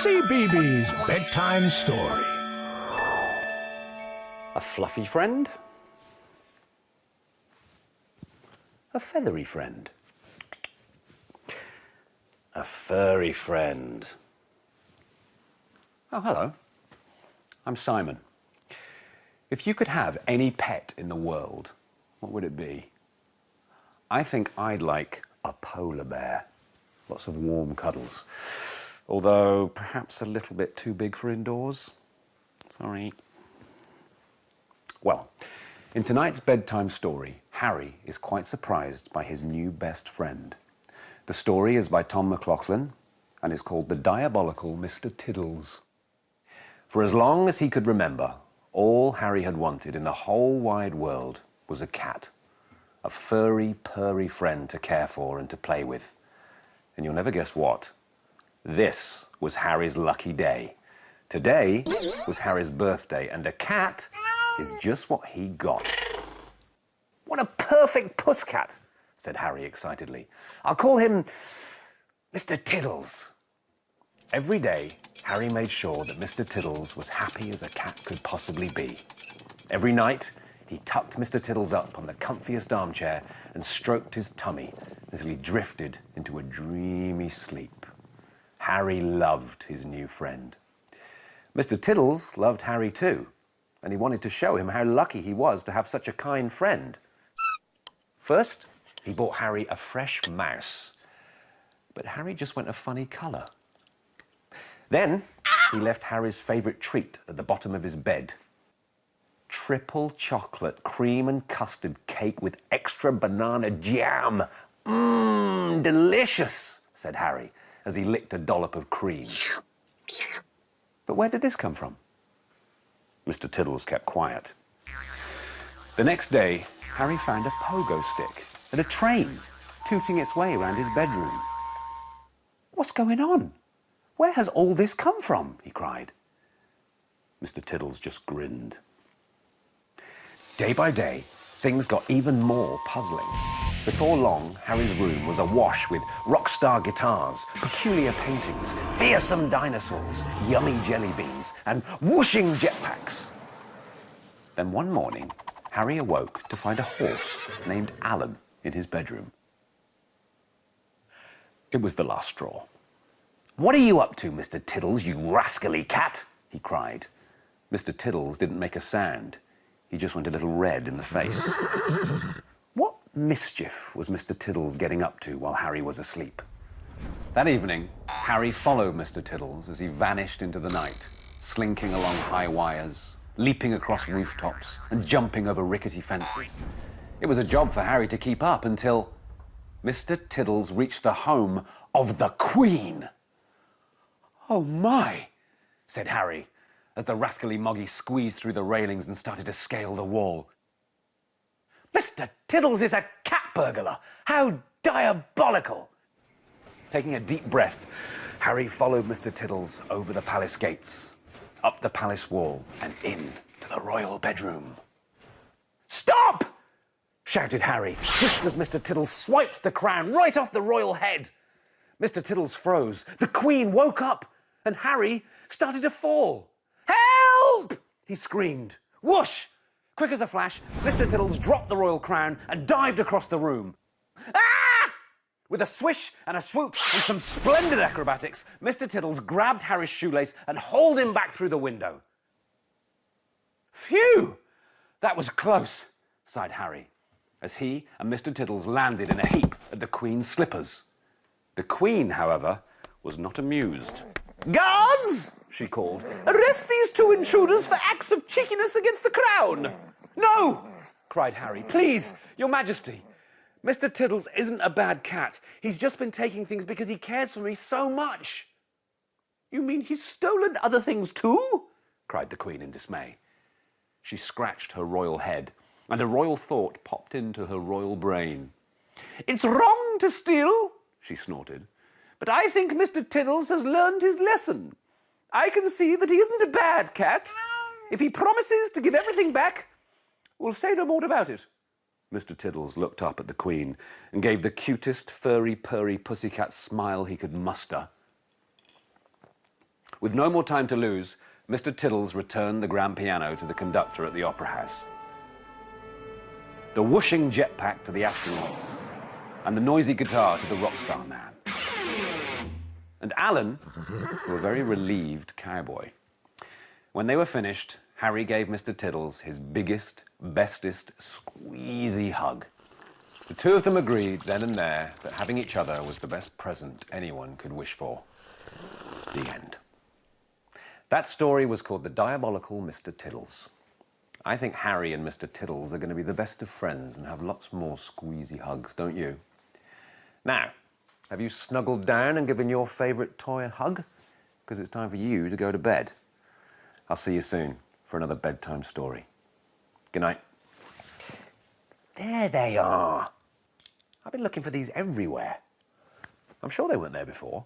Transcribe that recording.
Cbeebies Bedtime Story. A fluffy friend? A feathery friend? A furry friend? Oh, hello. I'm Simon. If you could have any pet in the world, what would it be? I think I'd like a polar bear. Lots of warm cuddles. Although perhaps a little bit too big for indoors. Sorry. Well, in tonight's bedtime story, Harry is quite surprised by his new best friend. The story is by McLaughlin and is called The Diabolical Mr Tiddles. For as long as he could remember, all Harry had wanted in the whole wide world was a cat. A furry, purry friend to care for and to play with. And you'll never guess what. This was Harry's lucky day. Today was Harry's birthday, and a cat is just what he got. What a perfect pusscat, said Harry excitedly. I'll call him Mr Tiddles. Every day, Harry made sure that Mr Tiddles was happy as a cat could possibly be. Every night, he tucked Mr Tiddles up on the comfiest armchair and stroked his tummy until he drifted into a dreamy sleep. Harry loved his new friend. Mr Tiddles loved Harry too, and he wanted to show him how lucky he was to have such a kind friend. First, he bought Harry a fresh mouse, but Harry just went a funny colour. Then, he left Harry's favourite treat at the bottom of his bed. Triple chocolate cream and custard cake with extra banana jam. Mmm, delicious, said Harry, as he licked a dollop of cream. But where did this come from? Mr Tiddles kept quiet. The next day, Harry found a pogo stick and a train tooting its way around his bedroom. What's going on? Where has all this come from? He cried. Mr Tiddles just grinned. Day by day, things got even more puzzling. Before long, Harry's room was awash with rock star guitars, peculiar paintings, fearsome dinosaurs, yummy jelly beans, and whooshing jetpacks. Then one morning, Harry awoke to find a horse named Alan in his bedroom. It was the last straw. What are you up to, Mr Tiddles, you rascally cat? He cried. Mr Tiddles didn't make a sound. He just went a little red in the face. What mischief was Mr Tiddles getting up to while Harry was asleep? That evening, Harry followed Mr Tiddles as he vanished into the night, slinking along high wires, leaping across rooftops, and jumping over rickety fences. It was a job for Harry to keep up until Mr Tiddles reached the home of the Queen. Oh my, said Harry, as the rascally Moggy squeezed through the railings and started to scale the wall. Mr Tiddles is a cat burglar! How diabolical! Taking a deep breath, Harry followed Mr Tiddles over the palace gates, up the palace wall, and in to the royal bedroom. Stop! Shouted Harry, just as Mr Tiddles swiped the crown right off the royal head. Mr Tiddles froze, the Queen woke up, and Harry started to fall. Help! He screamed. Whoosh! Quick as a flash, Mr Tiddles dropped the royal crown and dived across the room. Ah! With a swish and a swoop and some splendid acrobatics, Mr Tiddles grabbed Harry's shoelace and hauled him back through the window. Phew! That was close, sighed Harry, as he and Mr Tiddles landed in a heap at the Queen's slippers. The Queen, however, was not amused. Guards! She called. Arrest these two intruders for acts of cheekiness against the crown! No! Cried Harry. Please, your Majesty. Mr Tiddles isn't a bad cat. He's just been taking things because he cares for me so much. You mean he's stolen other things too? Cried the Queen in dismay. She scratched her royal head, and a royal thought popped into her royal brain. It's wrong to steal, she snorted, but I think Mr Tiddles has learned his lesson. I can see that he isn't a bad cat. If he promises to give everything back, we'll say no more about it. Mr. Tiddles looked up at the Queen and gave the cutest furry purry pussycat smile he could muster. With no more time to lose, Mr. Tiddles returned the grand piano to the conductor at the Opera House, the whooshing jetpack to the astronaut, and the noisy guitar to the rock star man. And Alan to a very relieved cowboy. When they were finished, Harry gave Mr. Tiddles his biggest, bestest, squeezy hug. The two of them agreed then and there that having each other was the best present anyone could wish for. The end. That story was called The Diabolical Mr. Tiddles. I think Harry and Mr. Tiddles are going to be the best of friends and have lots more squeezy hugs, don't you? Now, have you snuggled down and given your favourite toy a hug? Because it's time for you to go to bed. I'll see you soon for another bedtime story. Good night. There they are. I've been looking for these everywhere. I'm sure they weren't there before.